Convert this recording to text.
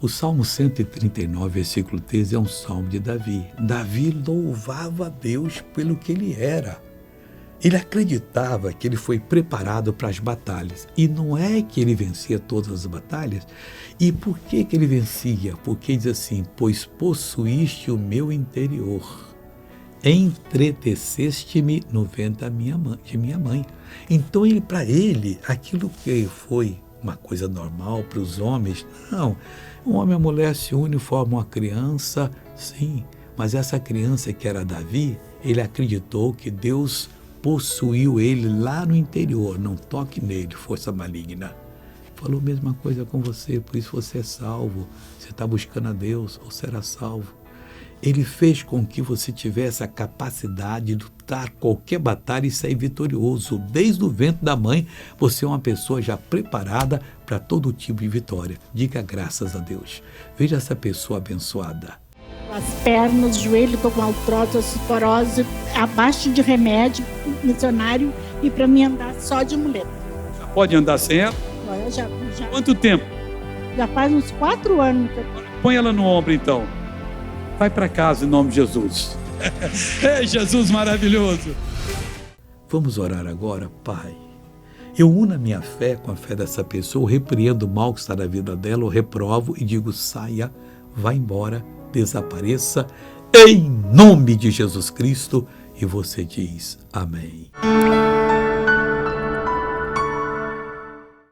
O Salmo 139, versículo 13, é um salmo de Davi. Davi louvava a Deus pelo que ele era. Ele acreditava que ele foi preparado para as batalhas. E não é que ele vencia todas as batalhas. E por que ele vencia? Porque diz assim, pois possuíste o meu interior, entreteceste-me no ventre de minha mãe. Então, para ele, aquilo que foi uma coisa normal para os homens, não. Um homem e uma mulher se unem e formam uma criança, sim. Mas essa criança que era Davi, ele acreditou que Deus possuiu ele lá no interior. Não toque nele, força maligna. Falou a mesma coisa com você, por isso você é salvo. Você está buscando a Deus, ou será salvo. Ele fez com que você tivesse a capacidade de lutar qualquer batalha e sair vitorioso. Desde o ventre da mãe, você é uma pessoa já preparada para todo tipo de vitória. Diga graças a Deus. Veja essa pessoa abençoada. As pernas, joelho, estou com artrose, osteoporose, abaixo de remédio, missionário, e para mim andar só de muleta. Já pode andar sem ela? Já. Quanto tempo? Já faz uns 4 anos. Põe ela no ombro então. Vai para casa em nome de Jesus. É Jesus maravilhoso. Vamos orar agora, Pai. Eu uno a minha fé com a fé dessa pessoa, eu repreendo o mal que está na vida dela, eu reprovo e digo, saia, vá embora, desapareça, em nome de Jesus Cristo. E você diz, amém.